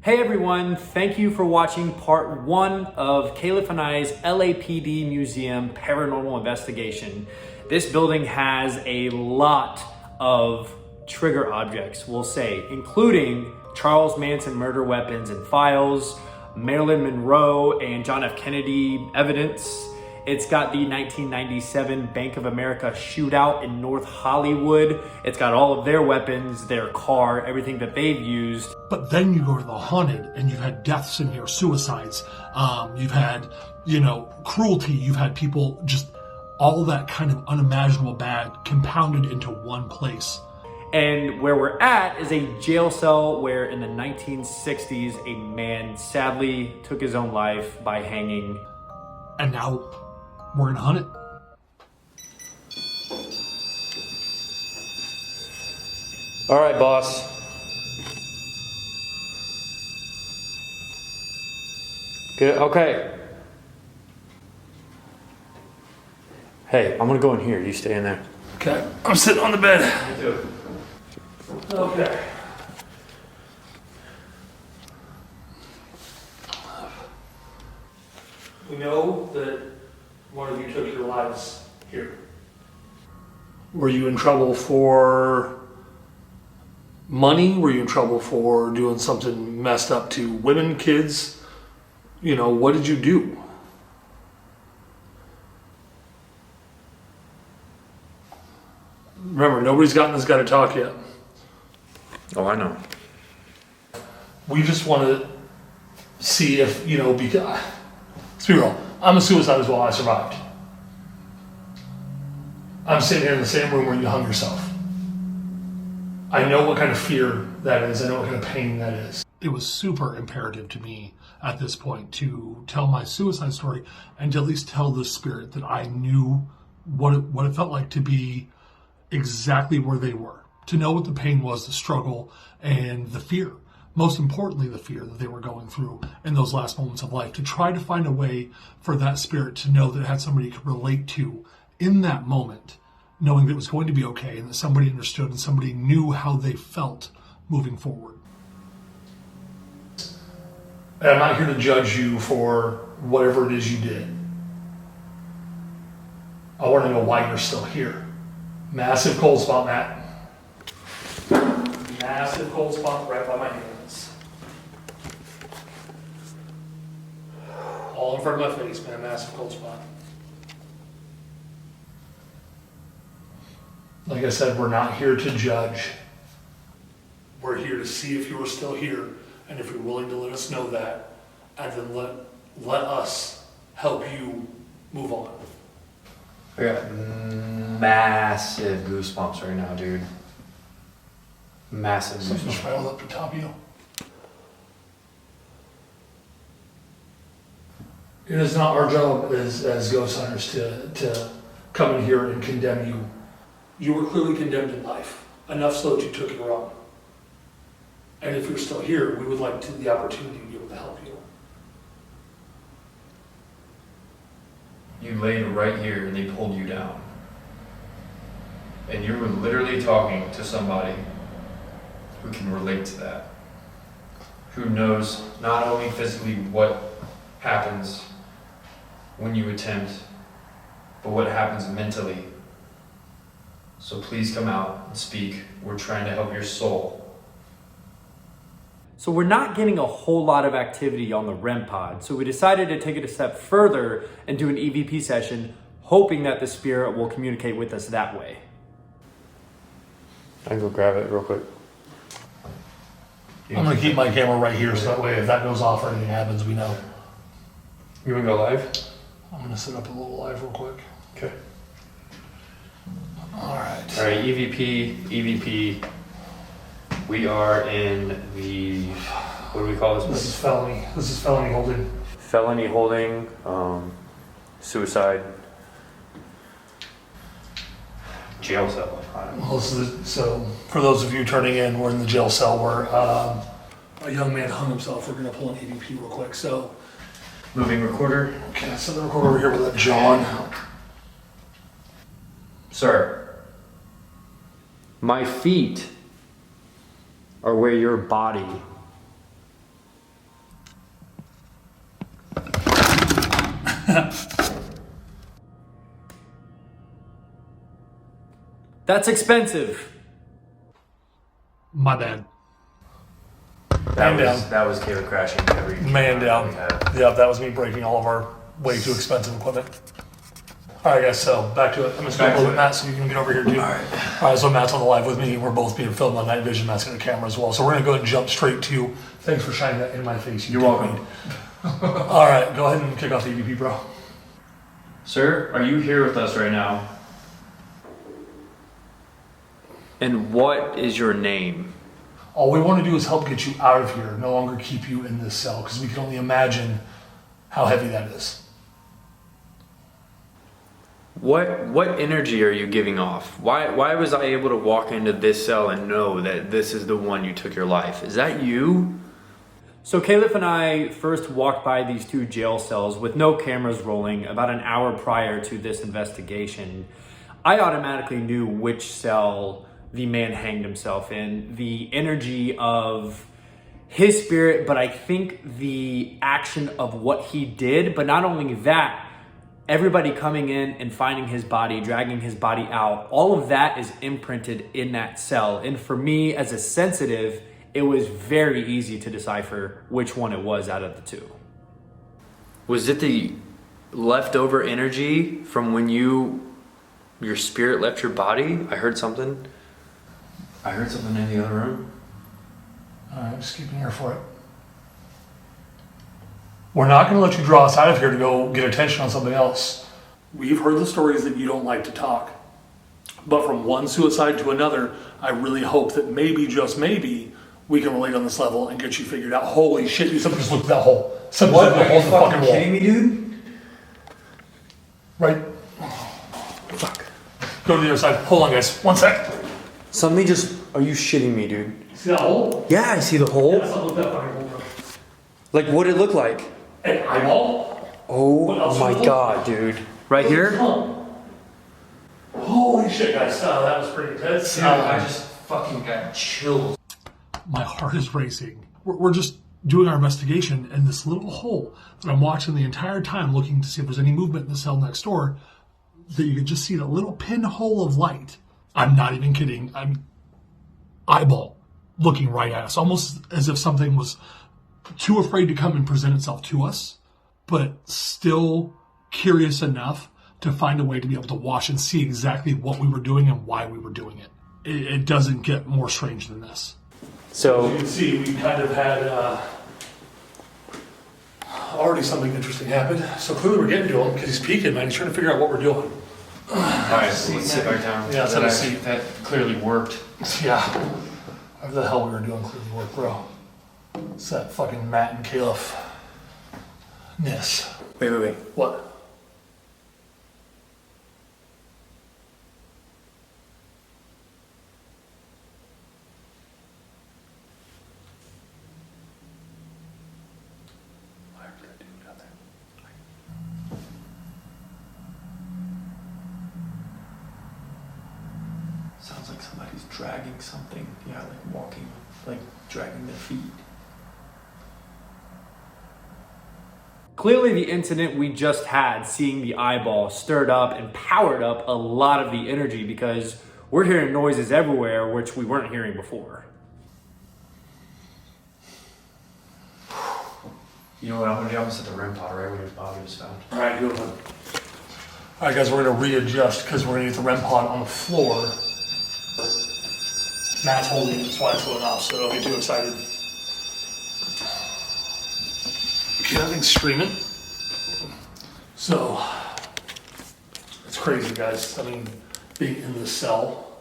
Hey everyone, thank you for watching part 1 of Califf and I's LAPD Museum Paranormal Investigation. This building has a lot of trigger objects, we'll say, including Charles Manson murder weapons and files, Marilyn Monroe and John F. Kennedy evidence. It's got the 1997 Bank of America shootout in North Hollywood. It's got all of their weapons, their car, everything that they've used. But then you go to the haunted and you've had deaths in here, suicides. You've had, cruelty. You've had people just all that kind of unimaginable bad compounded into one place. And where we're at is a jail cell where in the 1960s, a man sadly took his own life by hanging. And now we're gonna hunt it. All right, boss. Good, okay. Hey, I'm gonna go in here. You stay in there. Okay, I'm sitting on the bed. Me too. Okay. We know that one of you took your lives here. Were you in trouble for money? Were you in trouble for doing something messed up to women, kids? What did you do? Remember, nobody's gotten this guy to talk yet. Oh, I know. We just want to see if, because, let's be real, I'm a suicide as well, I survived. I'm sitting here in the same room where you hung yourself. I know what kind of fear that is, I know what kind of pain that is. It was super imperative to me at this point to tell my suicide story and to at least tell the spirit that I knew what it felt like to be exactly where they were. To know what the pain was, the struggle, and the fear. Most importantly, the fear that they were going through in those last moments of life. To try to find a way for that spirit to know that it had somebody it could relate to in that moment, knowing that it was going to be okay and that somebody understood and somebody knew how they felt moving forward. And I'm not here to judge you for whatever it is you did. I want to know why you're still here. Massive cold spot, Matt. Massive cold spot right by my hands. All in front of my face, man. Massive cold spot. Like I said, we're not here to judge. We're here to see if you are still here and if you're willing to let us know that, and then let us help you move on. I got massive goosebumps right now, dude. Massive Something's goosebumps. right up the top of you. It is not our job as ghost hunters to come in here and condemn you. You were clearly condemned in life, enough so that you took your own. And if you're still here, we would like the opportunity to be able to help you. You laid right here and they pulled you down. And you were literally talking to somebody who can relate to that. Who knows not only physically what happens when you attempt, but what happens mentally. So please come out and speak. We're trying to help your soul. So we're not getting a whole lot of activity on the REM pod, so we decided to take it a step further and do an EVP session, hoping that the spirit will communicate with us that way. I can go grab it real quick. I'm going to keep my camera right here so that way if that goes off or anything happens, we know. You want to go live? I'm going to set up a little live real quick. Okay. All right. All right, EVP. We are in the, what do we call this? This is felony. This is felony holding. Felony holding, suicide, jail cell. Well, so for those of you turning in, we're in the jail cell where a young man hung himself. We're going to pull an EVP real quick. So, Moving recorder. okay, so the recorder over here with John. Sir. My feet are where your body That's expensive. My bad. That was Caleb crashing every Man down. we had. Yeah, that was me breaking all of our way too expensive equipment. All right, guys, so back to it. I'm just going to go with Matt so you can get over here, too. All right, so Matt's on the live with me. We're both being filmed on night vision. Matt's got a camera as well. So we're going to go ahead and jump straight to, thanks for shining that in my face. You're welcome. All right, go ahead and kick off the EVP, bro. Sir, are you here with us right now? And what is your name? All we want to do is help get you out of here, no longer keep you in this cell, because we can only imagine how heavy that is. What energy are you giving off? Why was I able to walk into this cell and know that this is the one you took your life? Is that you? So Califf and I first walked by these two jail cells with no cameras rolling about an hour prior to this investigation. I automatically knew which cell the man hanged himself in. The energy of his spirit, but I think the action of what he did, but not only that, everybody coming in and finding his body, dragging his body out, all of that is imprinted in that cell. And for me, as a sensitive, it was very easy to decipher which one it was out of the two. Was it the leftover energy from when your spirit left your body? I heard something. I heard something in the other room. All right, just keep an ear for it. We're not going to let you draw us out of here to go get attention on something else. We've heard the stories that you don't like to talk. But from one suicide to another, I really hope that maybe, just maybe, we can relate on this level and get you figured out. Holy shit, you something just looked at that hole. Something What? looked at Are you the hole in the fucking fucking wall. kidding me, dude? Right. Fuck. Go to the other side. Hold on, guys. One sec. Something just... Are you shitting me, dude? See that hole? Yeah, I see the hole. Yeah, something looked at that fucking hole, bro. Like, what did it look like? An eyeball? What Oh else my is it? god, dude. Right here? Holy shit, guys. That was pretty intense. Dude, I just fucking got chills. My heart is racing. We're just doing our investigation, and this little hole that I'm watching the entire time, looking to see if there's any movement in the cell next door, that you can just see the little pinhole of light. I'm not even kidding. I'm eyeball looking right at us, almost as if something was too afraid to come and present itself to us, but still curious enough to find a way to be able to watch and see exactly what we were doing and why we were doing it. It doesn't get more strange than this. So... As you can see, we kind of had already something interesting happened. So clearly we're getting to him because he's peeking, man. He's trying to figure out what we're doing. Alright, let's sit back down. Yeah, let's have a seat. That clearly worked. Yeah. Whatever the hell we were doing clearly worked, bro. It's that fucking Matt and Califf. Yes. Wait. What? Sounds like somebody's dragging something. Yeah, like walking, like dragging their feet. Clearly the incident we just had, seeing the eyeball, stirred up and powered up a lot of the energy because we're hearing noises everywhere, which we weren't hearing before. You know what I'm gonna do? I'm gonna set the REM pod right where his body was found. All right, do it. All right, guys, we're going to readjust because we're going to get the REM pod on the floor. Matt's holding it, that's why it's going off, so don't get too excited. Okay, that thing's screaming. So, it's crazy, guys. I mean, being in the cell,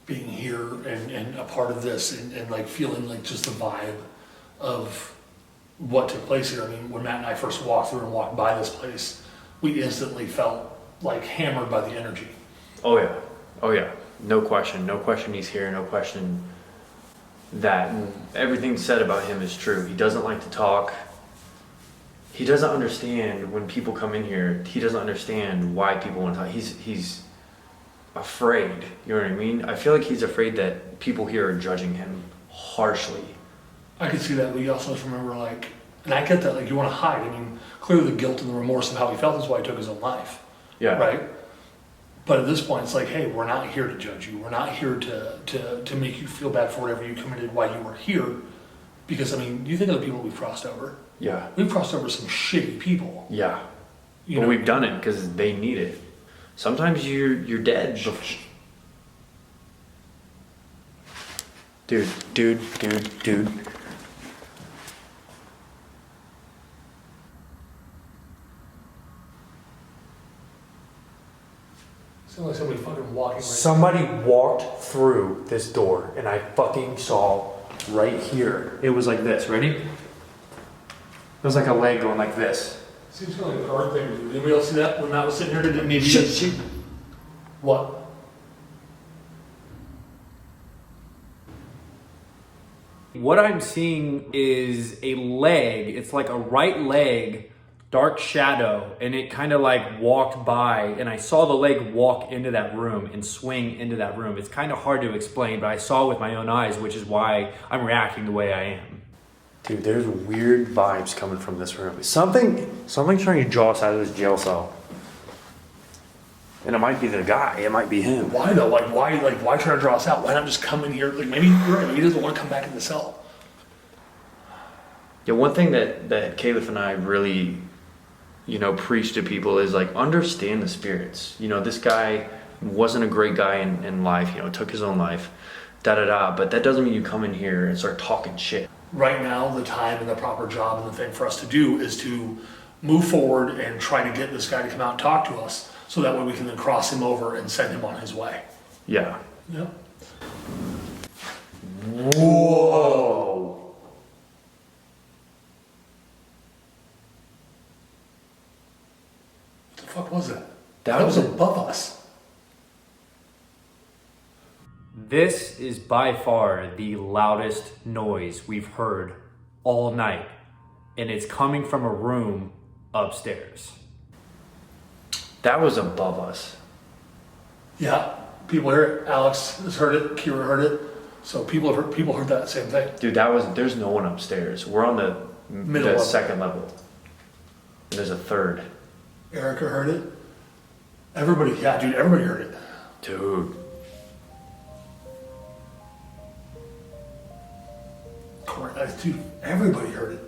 being here and a part of this and like feeling like just the vibe of what took place here. I mean, when Matt and I first walked through and walked by this place, we instantly felt like hammered by the energy. Oh yeah. No question he's here, no question that everything said about him is true. He doesn't like to talk. He doesn't understand when people come in here. He doesn't understand why people want to talk. He's afraid, you know what I mean? I feel like he's afraid that people here are judging him harshly. I could see that, but you also have to remember, like, And I get that, like, you want to hide. I mean, clearly the guilt and the remorse of how he felt is why he took his own life. Yeah. Right? But at this point, it's like, hey, we're not here to judge you. We're not here to make you feel bad for whatever you committed while you were here. Because, I mean, you think of the people we've crossed over. Yeah. We've crossed over some shitty people. Yeah. You But know? we've done it because they need it. Sometimes you're dead. Dude. Sounds like somebody fucking walking right Somebody walked through this door and I fucking saw right here. It was like this, ready? It was like a leg going like this. Seems kind of like a hard thing to do. Did anybody else see that when Matt was sitting here? Didn't need Shit. What? What I'm seeing is a leg. It's like a right leg, dark shadow, and it kind of like walked by, and I saw the leg walk into that room and swing into that room. It's kind of hard to explain, but I saw with my own eyes, which is why I'm reacting the way I am. Dude, there's weird vibes coming from this room. Something trying to draw us out of this jail cell. And it might be the guy. It might be him. Why though? Why try to draw us out? Why not just come in here? Like, maybe you're right. Maybe he doesn't want to come back in the cell. Yeah, one thing that Califf and I really, preach to people is like understand the spirits. This guy wasn't a great guy in life. Took his own life, But that doesn't mean you come in here and start talking shit. Right now, the time and the proper job and the thing for us to do is to move forward and try to get this guy to come out and talk to us, so that way we can then cross him over and send him on his way. Yeah. Yeah. Whoa. What the fuck was that? That That was was above us. This is by far the loudest noise we've heard all night, and it's coming from a room upstairs. That was above us. Yeah, people hear it. Alex has heard it. Kira heard it. So people heard that same thing. Dude, there's no one upstairs. We're on the Middle level. second level. And there's a third. Erica heard it. Everybody heard it. Dude. Dude, everybody heard it.